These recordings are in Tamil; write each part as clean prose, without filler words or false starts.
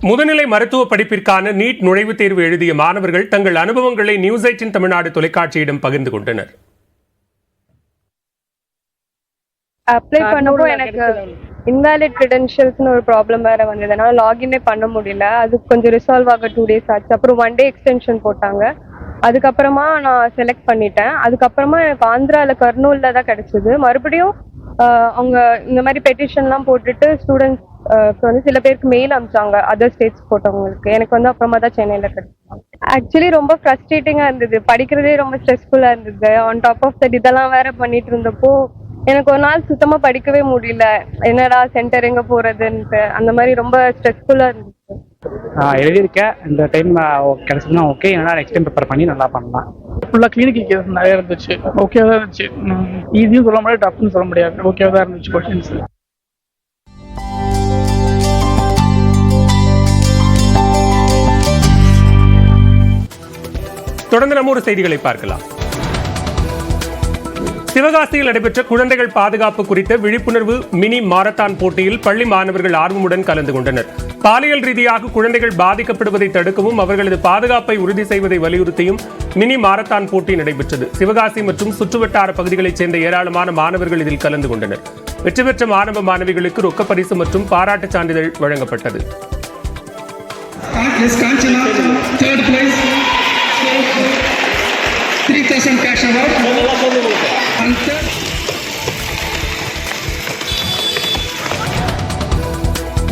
முதுநிலை மருத்துவ படிப்பிற்கான நீட் நுழைவுத் தேர்வு எழுதிய மாணவர்கள் தங்கள் அனுபவங்களை நியூஸ் 18 தமிழ்நாடு தொலைக்காட்சியிடம் பகிர்ந்து கொண்டனர். அப்ளை பண்ணப்போ எனக்கு இன்வாலிட் கிரெடென்ஷியல்ஸ்னு ஒரு ப்ராப்ளம் வேற வந்ததுனால லாகினே பண்ண முடியல. அது கொஞ்சம் ரிசால்வ் ஆக 2 days ஆச்சு. அப்புறம் 1 day எக்ஸ்டென்ஷன் போட்டாங்க. அதுக்கப்புறமா நான் செலக்ட் பண்ணிட்டேன். அதுக்கப்புறமா எனக்கு ஆந்திராவில் கர்னூல்ல தான் கிடைச்சது. மறுபடியும் அவங்க இந்த மாதிரி பெட்டிஷன்லாம் போட்டுட்டு ஸ்டூடெண்ட்ஸ் வந்து சில பேருக்கு மெயில் அனுப்பிச்சாங்க, அதர் ஸ்டேட்ஸ் போட்டவங்களுக்கு. எனக்கு வந்து அப்புறமா தான் சென்னையில் கிடைச்சாங்க. ஆக்சுவலி ரொம்ப ஃப்ரஸ்ட்ரேட்டிங்காக இருந்தது, படிக்கிறதே ரொம்ப ஸ்ட்ரெஸ்ஃபுல்லாக இருந்தது. ஆன் டாப் ஆஃப் தட் இதெல்லாம் வேற பண்ணிட்டு இருந்தப்போ எனக்கு ஒரு நாள் சுத்தமாக படிக்கவே முடியல. என்னடா சென்டர் எங்கே போகிறதுன்ட்டு அந்த மாதிரி ரொம்ப ஸ்ட்ரெஸ்ஃபுல்லாக இருந்துச்சு. எழுதியிருக்கேன். இந்த டைம் கிடைச்சதுன்னா ஓகே, என்னடா நெக்ஸ்ட் டைம் ப்ரிப்பேர் பண்ணி நல்லா பண்ணலாம். ஃபுல்லாக கிளினிக்கல் கேஸ் நிறைய இருந்துச்சு. ஓகேவா தான் இருந்துச்சு. ஈஸியும் சொல்ல முடியாது, டஃப்னு சொல்ல முடியாது. ஓகேவா தான் இருந்துச்சு கொஸ்டின்ஸ். தொடர்ந்து நம்ம ஒரு செய்திகளை பார்க்கலாம். சிவகாசியில் நடைபெற்ற குழந்தைகள் பாதுகாப்பு குறித்த விழிப்புணர்வு மினி மாரத்தான் போட்டியில் பள்ளி மாணவர்கள் ஆர்வமுடன் கலந்து கொண்டனர். பாலியல் ரீதியாக குழந்தைகள் பாதிக்கப்படுவதை தடுக்கவும் அவர்களது பாதுகாப்பை உறுதி செய்வதை வலியுறுத்தியும் மினி மாரத்தான் போட்டி நடைபெற்றது. சிவகாசி மற்றும் சுற்றுவட்டார பகுதிகளைச் சேர்ந்த ஏராளமான மாணவர்கள் இதில் கலந்து கொண்டனர். வெற்றி பெற்ற மாணவ மாணவிகளுக்கு ரொக்க பரிசு மற்றும் பாராட்டுச் சான்றிதழ் வழங்கப்பட்டது.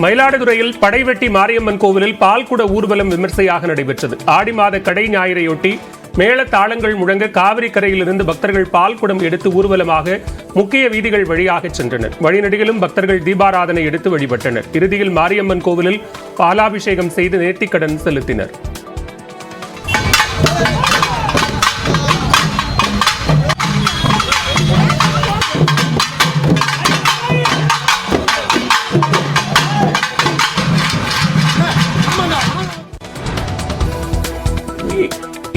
மயிலாடுதுறையில் படைவெட்டி மாரியம்மன் கோவிலில் பால்குட ஊர்வலம் விமர்சையாக நடைபெற்றது. ஆடி மாத கடை ஞாயிறையொட்டி மேள தாளங்கள் முழங்க காவிரி கரையிலிருந்து பக்தர்கள் பால்குடம் எடுத்து ஊர்வலமாக முக்கிய வீதிகள் வழியாக சென்றனர். வழிநெடுகிலும் பக்தர்கள் தீபாராதனை எடுத்து வழிபட்டனர். இறுதியில் மாரியம்மன் கோவிலில் பாலாபிஷேகம் செய்து நேர்த்திக்கடன் செலுத்தினர்.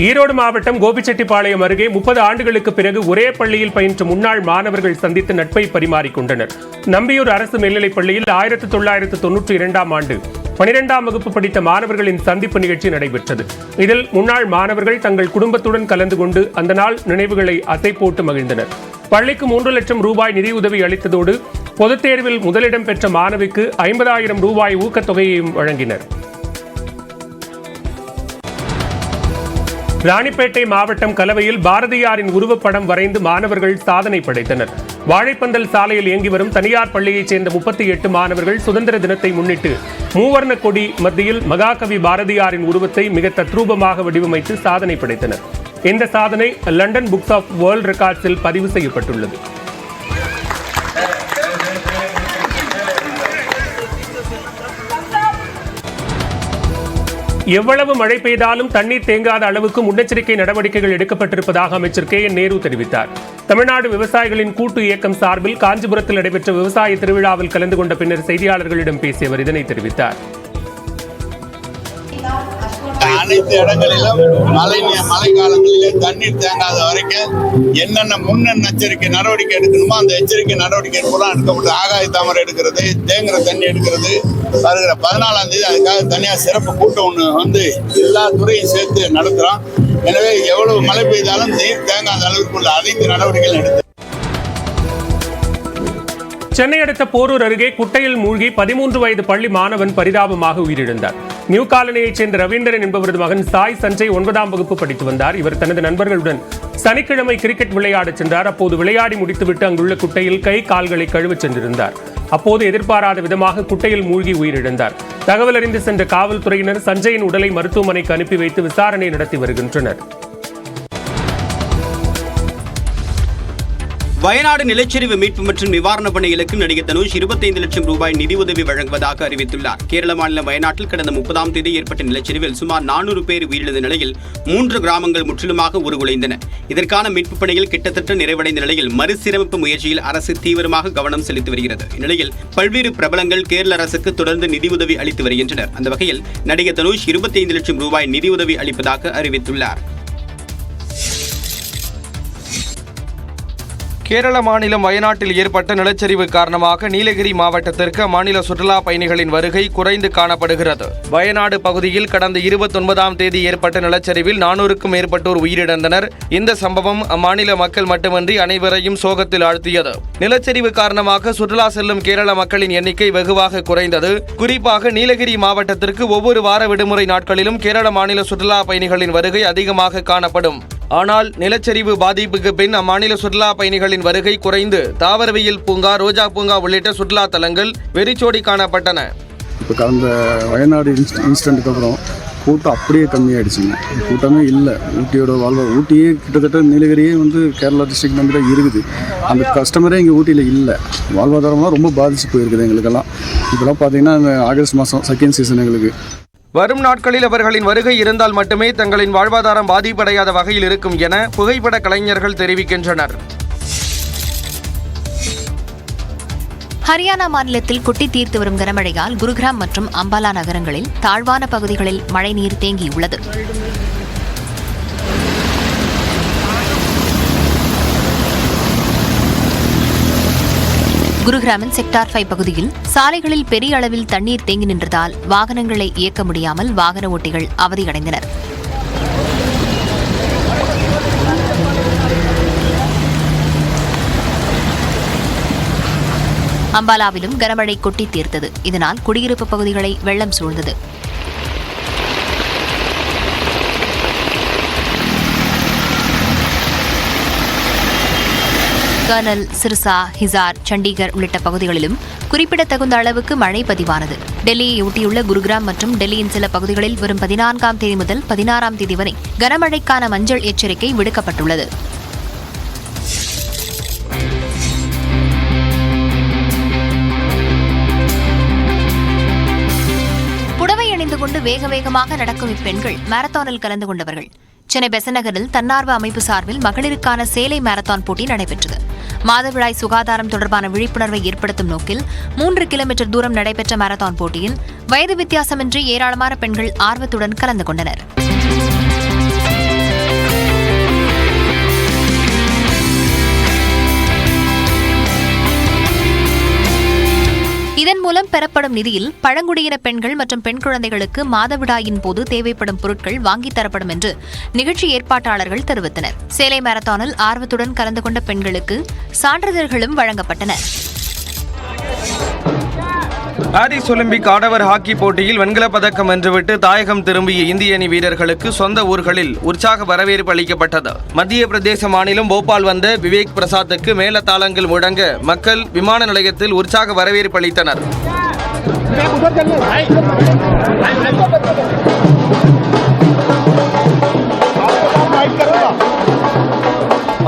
ஈரோடு மாவட்டம் கோபிச்செட்டிப்பாளையம் அருகே 30 ஆண்டுகளுக்கு பிறகு ஒரே பள்ளியில் பயின்ற முன்னாள் மாணவர்கள் சந்தித்து நட்பை பரிமாறிக்கொண்டனர். நம்பியூர் அரசு மேல்நிலைப் பள்ளியில் 1992ஆம் ஆண்டு 12ஆம் வகுப்பு படித்த மாணவர்களின் சந்திப்பு நிகழ்ச்சி நடைபெற்றது. இதில் முன்னாள் மாணவர்கள் தங்கள் குடும்பத்துடன் கலந்து கொண்டு அந்த நாள் நினைவுகளை அசை போட்டு மகிழ்ந்தனர். பள்ளிக்கு 3 லட்சம் ரூபாய் நிதியுதவி அளித்ததோடு பொதுத் தேர்வில் முதலிடம் பெற்ற மாணவிக்கு 50,000 ரூபாய் ஊக்கத்தொகையையும் வழங்கினர். ராணிப்பேட்டை மாவட்டம் கலவையில் பாரதியாரின் உருவப்படம் வரைந்து மாணவர்கள் சாதனை படைத்தனர். வாழைப்பந்தல் சாலையில் இயங்கி வரும் தனியார் பள்ளியைச் சேர்ந்த 38 மாணவர்கள் சுதந்திர தினத்தை முன்னிட்டு மூவர்ண கொடி மத்தியில் மகாகவி பாரதியாரின் உருவத்தை மிக தத்ரூபமாக வடிவமைத்து சாதனை படைத்தனர். இந்த சாதனை லண்டன் புக்ஸ் ஆஃப் வேர்ல்ட் ரெக்கார்ட்ஸில் பதிவு செய்யப்பட்டுள்ளது. எவ்வளவு மழை பெய்தாலும் தண்ணீர் தேங்காத அளவுக்கு முன்னெச்சரிக்கை நடவடிக்கைகள் எடுக்கப்பட்டிருப்பதாக அமைச்சர் KN நேரு தெரிவித்தார். தமிழ்நாடு விவசாயிகளின் கூட்டு இயக்கம் சார்பில் காஞ்சிபுரத்தில் நடைபெற்ற விவசாய திருவிழாவில் கலந்து கொண்ட பின்னர் செய்தியாளர்களிடம் பேசிய அவர் இதனை தெரிவித்தார். அனைத்து இடங்களிலும் மழை காலங்களிலே தண்ணீர் தேங்காத வரைக்கும் என்னென்ன முன்னெச்சரிக்கை நடவடிக்கை எடுக்கணுமோ அந்த எச்சரிக்கை நடவடிக்கை பூரா எடுக்கப்பட்டு ஆகாய தாமரை எடுக்கிறது, தேங்குற தண்ணி எடுக்கிறது, வருகிற 14ஆம் தேதி அதுக்காக தனியாக சிறப்பு கூட்டம் ஒன்று வந்து எல்லா துறையும் சேர்த்து நடத்துகிறோம். எனவே எவ்வளவு மழை பெய்தாலும் நீர் தேங்காத அளவுக்கு உள்ள அனைத்து நடவடிக்கைகளும் எடுத்து. சென்னை அடுத்த போரூர் அருகே குட்டையில் மூழ்கி 13 வயது பள்ளி மாணவன் பரிதாபமாக உயிரிழந்தார். நியூ காலனியைச் சேர்ந்த ரவீந்திரன் என்பவரது மகன் சாய் சஞ்சய் 9ஆம் வகுப்பு படித்து வந்தார். இவர் தனது நண்பர்களுடன் சனிக்கிழமை கிரிக்கெட் விளையாடச் சென்றார். அப்போது விளையாடி முடித்துவிட்டு அங்குள்ள குட்டையில் கை கால்களை கழுவச் சென்றிருந்தார். அப்போது எதிர்பாராத விதமாக குட்டையில் மூழ்கி உயிரிழந்தார். தகவல் அறிந்து சென்ற காவல்துறையினர் சஞ்சயின் உடலை மருத்துவமனைக்கு அனுப்பி வைத்து விசாரணை நடத்தி வருகின்றனர். வயநாடு நிலச்சரிவு மீட்பு மற்றும் நிவாரணப் பணிகளுக்கு நடிகர் தனுஷ் 25 லட்சம் ரூபாய் நிதியுதவி வழங்குவதாக அறிவித்துள்ளார். கேரள மாநிலம் வயநாட்டில் கடந்த 30ஆம் தேதி ஏற்பட்ட நிலச்சரிவில் சுமார் 400 பேர் உயிரிழந்த நிலையில் 3 கிராமங்கள் முற்றிலுமாக உருகுலைந்தன. இதற்கான மீட்புப் பணிகள் கிட்டத்தட்ட நிறைவடைந்த நிலையில் மறுசீரமைப்பு முயற்சியில் அரசு தீவிரமாக கவனம் செலுத்தி வருகிறது. இந்நிலையில் பல்வேறு பிரபலங்கள் கேரள அரசுக்கு தொடர்ந்து நிதியுதவி அளித்து வருகின்றனர். அந்த வகையில் நடிகர் தனுஷ் 25 லட்சம் ரூபாய் நிதியுதவி அளிப்பதாக அறிவித்துள்ளார். கேரள மாநிலம் வயநாட்டில் ஏற்பட்ட நிலச்சரிவு காரணமாக நீலகிரி மாவட்டத்திற்கு அம்மாநில சுற்றுலா பயணிகளின் வருகை குறைந்து காணப்படுகிறது. வயநாடு பகுதியில் கடந்த 29ஆம் தேதி ஏற்பட்ட நிலச்சரிவில் 400க்கும் மேற்பட்டோர் உயிரிழந்தனர். இந்த சம்பவம் அம்மாநில மக்கள் மட்டுமின்றி அனைவரையும் சோகத்தில் ஆழ்த்தியது. நிலச்சரிவு காரணமாக சுற்றுலா செல்லும் கேரள மக்களின் எண்ணிக்கை வெகுவாக குறைந்தது. குறிப்பாக நீலகிரி மாவட்டத்திற்கு ஒவ்வொரு வார விடுமுறை நாட்களிலும் கேரள மாநில சுற்றுலா பயணிகளின் வருகை அதிகமாக காணப்படும். ஆனால் நிலச்சரிவு பாதிப்புக்கு பின் அம்மாநில சுற்றுலா பயணிகளின் வருகை குறைந்து தாவரவியல் பூங்கா, ரோஜா பூங்கா உள்ளிட்ட சுற்றுலா தலங்கள் வெறிச்சோடி காணப்பட்டன. இப்போ கடந்த வயநாடு இன்சிடென்ட்டுக்கு அப்புறம் கூட்டம் அப்படியே கம்மியாயிடுச்சுங்க. கூட்டமே இல்லை. ஊட்டியே கிட்டத்தட்ட நீலகிரியே கேரளா டிஸ்ட்ரிக்ட் நம்பி தான் இருக்குது. அந்த கஸ்டமரே இங்கே ஊட்டியில் இல்லை. வாழ்வாதாரம்லாம் ரொம்ப பாதிச்சு போயிருக்குது எங்களுக்கெல்லாம். இப்போலாம் பார்த்தீங்கன்னா இந்த ஆகஸ்ட் மாதம் செகண்ட் சீசன் எங்களுக்கு. வரும் நாட்களில் அவர்களின் வருகை இருந்தால் மட்டுமே தங்களின் வாழ்வாதாரம் பாதிப்படையாத வகையில் இருக்கும் என புகைப்பட கலைஞர்கள் தெரிவிக்கின்றனர். ஹரியானா மாநிலத்தில் கொட்டி தீர்த்து வரும் கனமழையால் குருகிராம் மற்றும் அம்பாலா நகரங்களில் தாழ்வான பகுதிகளில் மழைநீர் தேங்கியுள்ளது. குருகிராமின் செக்டார் 5 பகுதியில் சாலைகளில் பெரிய அளவில் தண்ணீர் தேங்கி நின்றதால் வாகனங்களை இயக்க முடியாமல் வாகன ஓட்டிகள் அவதியடைந்தனர். அம்பாலாவிலும் கனமழை கொட்டி தீர்த்தது. இதனால் குடியிருப்பு பகுதிகளை வெள்ளம் சூழ்ந்தது. கர்னல், சிர்சா, ஹிசார், சண்டிகர் உள்ளிட்ட பகுதிகளிலும் குறிப்பிடத்தகுந்த அளவுக்கு மழை பதிவானது. டெல்லியை ஒட்டியுள்ள குருகிராம் மற்றும் டெல்லியின் சில பகுதிகளில் வரும் 14ஆம் தேதி முதல் 16ஆம் தேதி வரை கனமழைக்கான மஞ்சள் எச்சரிக்கை விடுக்கப்பட்டுள்ளது. புடவை அணிந்து கொண்டு வேக வேகமாக நடக்கும் இப்பெண்கள் மாரத்தானில் கலந்து கொண்டவர்கள். சென்னை பெசன்ட் நகரில் தன்னார்வ அமைப்பு சார்பில் மகளிருக்கான சேலை மாரத்தான் போட்டி நடைபெற்றது. மாதவிடாய் சுகாதாரம் தொடர்பான விழிப்புணர்வை ஏற்படுத்தும் நோக்கில் 3 கிலோமீட்டர் தூரம் நடைபெற்ற மாரத்தான் போட்டியில் வயது வித்தியாசமின்றி ஏராளமான பெண்கள் ஆர்வத்துடன் கலந்து கொண்டனர். இதன் மூலம் பெறப்படும் நிதியில் பழங்குடியின பெண்கள் மற்றும் பெண் குழந்தைகளுக்கு மாதவிடாயின் போது தேவைப்படும் பொருட்கள் வாங்கித் தரப்படும் என்று நிகழ்ச்சி ஏற்பாட்டாளர்கள் தெரிவித்தனர். சேலை மாரத்தானில் ஆர்வத்துடன் கலந்து கொண்ட பெண்களுக்கு சான்றிதழ்களும் வழங்கப்பட்டன. பாரிஸ் ஒலிம்பிக் ஆடவர் ஹாக்கி போட்டியில் வெண்கலப் பதக்கம் வென்றுவிட்டு தாயகம் திரும்பிய இந்திய அணி வீரர்களுக்கு சொந்த ஊர்களில் உற்சாக வரவேற்பு அளிக்கப்பட்டது. மத்திய பிரதேச மாநிலம் போபால் வந்த விவேக் பிரசாத்துக்கு மேளதாளங்கள் முழங்க மக்கள் விமான நிலையத்தில் உற்சாக வரவேற்பு அளித்தனர்.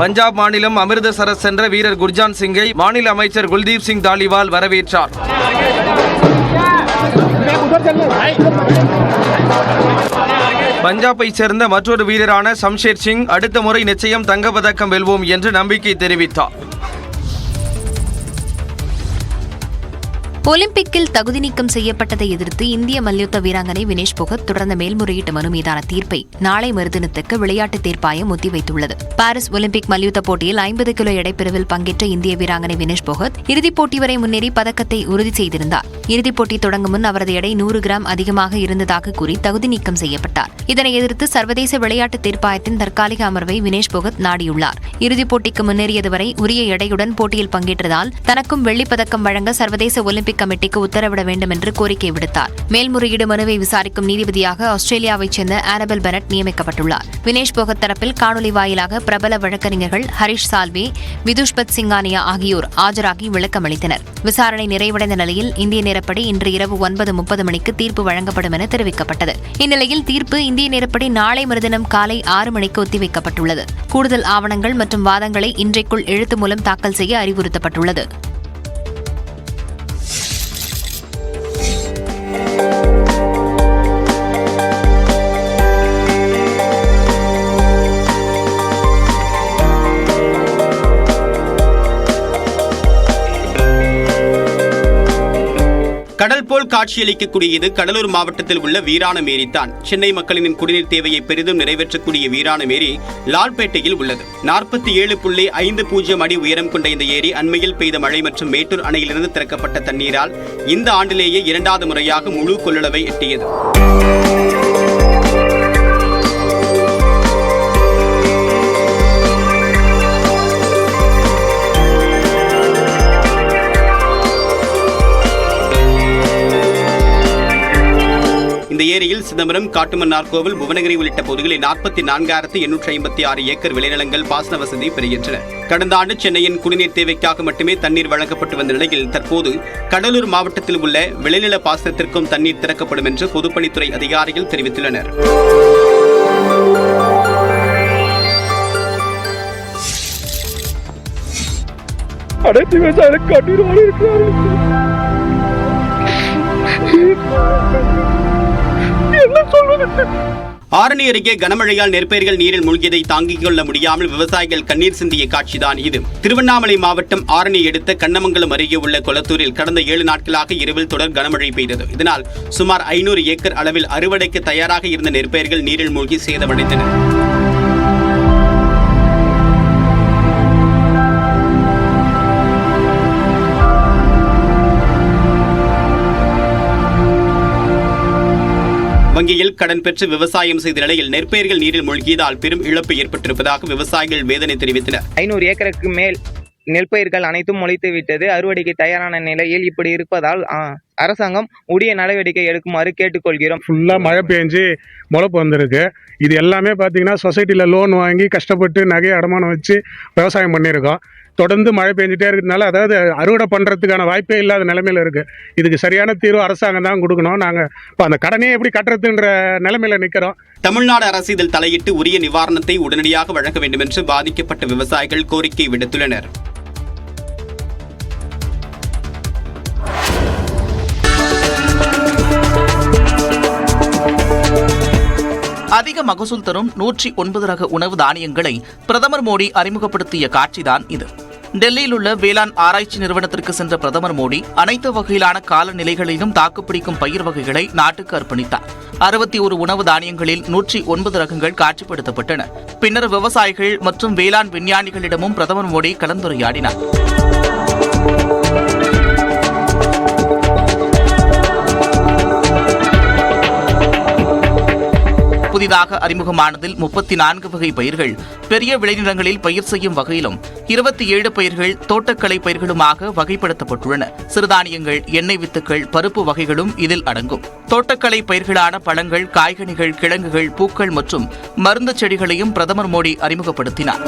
பஞ்சாப் மாநிலம் அமிர்தசரஸ் சென்ற வீரர் குர்ஜான் சிங்கை மாநில அமைச்சர் குல்தீப் சிங் தாலிவால் வரவேற்றார். பஞ்சாபை சேர்ந்த மற்றொரு வீரரான சம்ஷேர் சிங் அடுத்த முறை நிச்சயம் தங்கப்பதக்கம் வெல்வோம் என்று நம்பிக்கை தெரிவித்தார். ஒலிம்பிக்கில் தகுதி நீக்கம் செய்யப்பட்டதை எதிர்த்து இந்திய மல்யுத்த வீராங்கனை வினேஷ் போகத் தொடர்ந்த மேல்முறையீட்டு மனு மீதான தீர்ப்பை நாளை மறுதினத்துக்கு விளையாட்டுத் தீர்ப்பாயம் ஒத்திவைத்துள்ளது. பாரிஸ் ஒலிம்பிக் மல்யுத்த போட்டியில் 50 கிலோ எடைப்பிரிவில் பங்கேற்ற இந்திய வீராங்கனை வினேஷ் போகத் இறுதிப் போட்டி வரை முன்னேறி பதக்கத்தை உறுதி செய்திருந்தார். இறுதிப் போட்டி தொடங்கும் முன் அவரது எடை 100 கிராம் அதிகமாக இருந்ததாக கூறி தகுதி நீக்கம் செய்யப்பட்டார். இதனை எதிர்த்து சர்வதேச விளையாட்டு தீர்ப்பாயத்தின் தற்காலிக அமர்வை வினேஷ் போகத் நாடியுள்ளார். இறுதிப் போட்டிக்கு முன்னேறியதுவரை உரிய எடையுடன் போட்டியில் பங்கேற்றதால் தனக்கும் வெள்ளிப் பதக்கம் வழங்க சர்வதேச ஒலிம்பிக் கமிட்டிக்கு உத்தரவிட வேண்டும் என்று கோரிக்கை விடுத்தார். மேல்முறையீடு மனுவை விசாரிக்கும் நீதிபதியாக ஆஸ்திரேலியாவைச் சேர்ந்த ஆனபெல் பெனட் நியமிக்கப்பட்டுள்ளார். வினேஷ் போகத் தரப்பில் காணொலி வாயிலாக பிரபல வழக்கறிஞர்கள் ஹரிஷ் சால்வே, விதுஷ்பத் சிங்கானியா ஆகியோர் ஆஜராகி விளக்கமளித்தனர். விசாரணை நிறைவடைந்த நிலையில் இந்திய நேரப்படி இன்று இரவு 9:30 மணிக்கு தீர்ப்பு வழங்கப்படும் என தெரிவிக்கப்பட்டது. இந்நிலையில் தீர்ப்பு இந்திய நேரப்படி நாளை மறுதினம் காலை 6 மணிக்கு ஒத்திவைக்கப்பட்டுள்ளது. கூடுதல் ஆவணங்கள் மற்றும் வாதங்களை இன்றைக்குள் எழுத்து மூலம் தாக்கல் செய்ய அறிவுறுத்தப்பட்டுள்ளது. கடல் போல் இதுபோல் காட்சியளிக்கக்கூடியது கடலூர் மாவட்டத்தில் உள்ள வீராணம் ஏரிதான். சென்னை மக்களின் குடிநீர் தேவையை பெரிதும் நிறைவேற்றக்கூடிய வீராணம் ஏரி லால்பேட்டையில் உள்ளது. 47.50 அடி உயரம் கொண்ட இந்த ஏரி அண்மையில் பெய்த மழை மற்றும் மேட்டூர் அணையிலிருந்து திறக்கப்பட்ட தண்ணீரால் இந்த ஆண்டிலேயே 2வது முறையாக முழு கொள்ளளவை எட்டியது. இந்த ஏரியில் சிதம்பரம், காட்டுமன்னார்கோவில், புவனகிரி உள்ளிட்ட பகுதிகளில் 44,856 ஏக்கர் விளைநிலங்கள் பாசன வசதி பெறுகின்றன. கடந்த ஆண்டு சென்னையின் குடிநீர் தேவைக்காக மட்டுமே தண்ணீர் வழங்கப்பட்டு வந்த நிலையில் தற்போது கடலூர் மாவட்டத்தில் உள்ள விளைநில பாசனத்திற்கும் தண்ணீர் திறக்கப்படும் என்று பொதுப்பணித்துறை அதிகாரிகள் தெரிவித்துள்ளனர். அனைத்து விவசாயிகளுக்கு கண்ணீரோடு இருக்கிறார்கள். ஆரணி அருகே கனமழையால் நெற்பயிர்கள் நீரில் மூழ்கியதை தாங்கிக் கொள்ள முடியாமல் விவசாயிகள் கண்ணீர் சிந்திய காட்சிதான் இது. திருவண்ணாமலை மாவட்டம் ஆரணி அடுத்த கண்ணமங்கலம் அருகே உள்ள கொளத்தூரில் கடந்த 7 நாட்களாக இரவில் தொடர் கனமழை பெய்தது. இதனால் சுமார் 500 ஏக்கர் அளவில் அறுவடைக்கு தயாராக இருந்த நெற்பயிர்கள் நீரில் மூழ்கி சேதமடைந்தன. வங்கியில் கடன் பெற்று விவசாயம் செய்த நிலையில் நெற்பயிர்கள் நீரில் மூழ்கியதால் பெரும் இழப்பு ஏற்பட்டிருப்பதாக விவசாயிகள் வேதனை தெரிவித்தனர். 500 ஏக்கருக்கு மேல் நெற்பயிர்கள் அனைத்தும் முளைத்து விட்டது. அறுவடைக்கு தயாரான நிலையில் இப்படி இருப்பதால் அரசாங்கம் உரிய நடவடிக்கை எடுக்குமாறு கேட்டுக்கொள்கிறோம். ஃபுல்லாக மழை பெஞ்சு முளைப்பு வந்திருக்கு. இது எல்லாமே பார்த்தீங்கன்னா சொசைட்டியில் லோன் வாங்கி கஷ்டப்பட்டு நகையை அடமானம் வச்சு விவசாயம் பண்ணியிருக்கோம். தொடர்ந்து மழை பெஞ்சிட்டே இருக்கிறதுனால அதாவது அறுவடை பண்ணுறதுக்கான வாய்ப்பே இல்லாத நிலைமையில் இருக்குது. இதுக்கு சரியான தீர்வு அரசாங்கம் தான் கொடுக்கணும். நாங்கள் இப்போ அந்த கடனையே எப்படி கட்டுறதுன்ற நிலைமையில் நிற்கிறோம். தமிழ்நாடு அரசு இதில் தலையிட்டு உரிய நிவாரணத்தை உடனடியாக வழங்க வேண்டும் என்று பாதிக்கப்பட்ட விவசாயிகள் கோரிக்கை விடுத்துள்ளனர். அதிக மகசூல் தரும் 109 ரக உணவு தானியங்களை பிரதமர் மோடி அறிமுகப்படுத்திய காட்சிதான் இது. டெல்லியில் உள்ள வேளாண் ஆராய்ச்சி நிறுவனத்திற்கு சென்ற பிரதமர் மோடி அனைத்து வகையிலான காலநிலைகளிலும் தாக்குப்பிடிக்கும் பயிர் வகைகளை நாட்டுக்கு அர்ப்பணித்தார். 61 உணவு தானியங்களில் 109 ரகங்கள் காட்சிப்படுத்தப்பட்டன. பின்னர் விவசாயிகள் மற்றும் வேளாண் விஞ்ஞானிகளிடமும் பிரதமர் மோடி கலந்துரையாடினார். புதிதாக அறிமுகமானதில் 34 வகை பயிர்கள் பெரிய விளைநிலங்களில் பயிர் செய்யும் வகையிலும் 27 பயிர்கள் தோட்டக்கலை பயிர்களுமாக வகைப்படுத்தப்பட்டுள்ளன. சிறுதானியங்கள், எண்ணெய் வித்துக்கள், பருப்பு வகைகளும் இதில் அடங்கும். தோட்டக்கலை பயிர்களான பழங்கள், காய்கனிகள், கிழங்குகள், பூக்கள் மற்றும் மருந்து செடிகளையும் பிரதமர் மோடி அறிமுகப்படுத்தினார்.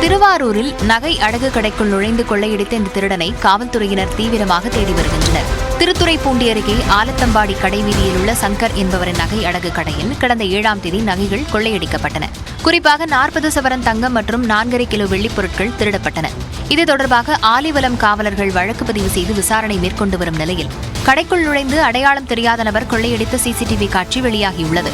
திருவாரூரில் நகை அடகு கடைக்குள் நுழைந்து கொள்ளையடித்த இந்த திருடனை காவல்துறையினர் தீவிரமாக தேடி வருகின்றனர். திருத்துறைப்பூண்டி அருகே ஆலத்தம்பாடி கடை வீதியில் உள்ள சங்கர் என்பவரின் நகை அடகு கடையில் கடந்த 7ஆம் தேதி நகைகள் கொள்ளையடிக்கப்பட்டன. குறிப்பாக 40 சவரன் தங்கம் மற்றும் 4.5 கிலோ வெள்ளிப் பொருட்கள் திருடப்பட்டன. இது தொடர்பாக ஆலிவலம் காவலர்கள் வழக்கு பதிவு செய்து விசாரணை மேற்கொண்டு வரும் நிலையில் கடைக்குள் நுழைந்து அடையாளம் தெரியாத நபர் கொள்ளையடித்த சிசிடிவி காட்சி வெளியாகியுள்ளது.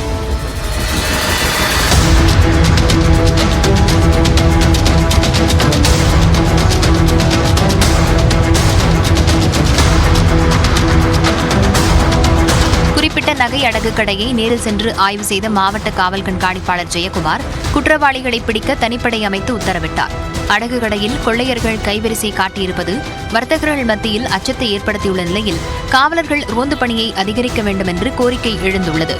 குறிப்பிட்ட நகை அடகு கடையை நேரில் சென்று ஆய்வு செய்த மாவட்ட காவல் கண்காணிப்பாளர் ஜெயக்குமார் குற்றவாளிகளை பிடிக்க தனிப்படை அமைத்து உத்தரவிட்டார். அடகு கடையில் கொள்ளையர்கள் கைவரிசை காட்டியிருப்பது வர்த்தகர்கள் மத்தியில் அச்சத்தை ஏற்படுத்தியுள்ள நிலையில் காவலர்கள் ரோந்து பணியை அதிகரிக்க வேண்டும் என்று கோரிக்கை எழுந்துள்ளது.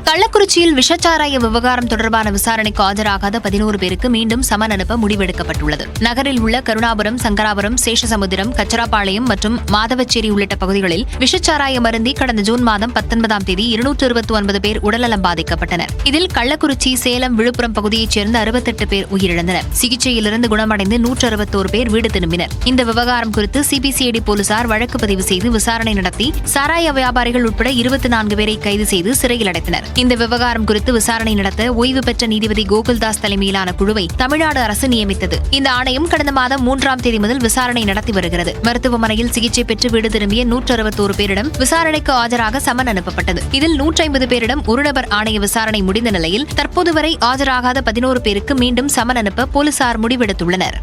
கள்ளக்குறிச்சியில் விஷச்சாராய விவகாரம் தொடர்பான விசாரணைக்கு ஆஜராகாத 11 பேருக்கு மீண்டும் சமன் அனுப்ப முடிவெடுக்கப்பட்டுள்ளது. நகரில் உள்ள கருணாபுரம், சங்கராபுரம், சேஷசமுத்திரம், கச்சராபாளையம் மற்றும் மாதவச்சேரி உள்ளிட்ட பகுதிகளில் விஷச்சாராயம் அருந்தி கடந்த ஜூன் மாதம் 19ஆம் தேதி 229 பேர் உடல்நலம் பாதிக்கப்பட்டனர். இதில் கள்ளக்குறிச்சி, சேலம், விழுப்புரம் பகுதியைச் சேர்ந்த 68 பேர் உயிரிழந்தனர். சிகிச்சையிலிருந்து குணமடைந்து 161 பேர் வீடு திரும்பினர். இந்த விவகாரம் குறித்து சிபிசிஐடி போலீசார் வழக்கு பதிவு செய்து விசாரணை நடத்தி சாராய வியாபாரிகள் உட்பட 24 பேரை கைது செய்து சிறையில் அடைத்தனர். இந்த விவகாரம் குறித்து விசாரணை நடத்த ஓய்வு பெற்ற நீதிபதி கோகுல்தாஸ் தலைமையிலான குழுவை தமிழ்நாடு அரசு நியமித்தது. இந்த ஆணையம் கடந்த மாதம் 3ஆம் தேதி முதல் விசாரணை நடத்தி வருகிறது. மருத்துவமனையில் சிகிச்சை பெற்று வீடு திரும்பிய 161 பேரிடம் விசாரணைக்கு ஆஜராக சமன் அனுப்பப்பட்டது. இதில் 150 பேரிடம் ஒரு நபர் ஆணைய விசாரணை முடிந்த நிலையில் தற்போது வரை ஆஜராகாத 11 பேருக்கு மீண்டும் சமன் அனுப்ப போலீசார் முடிவெடுத்துள்ளனர்.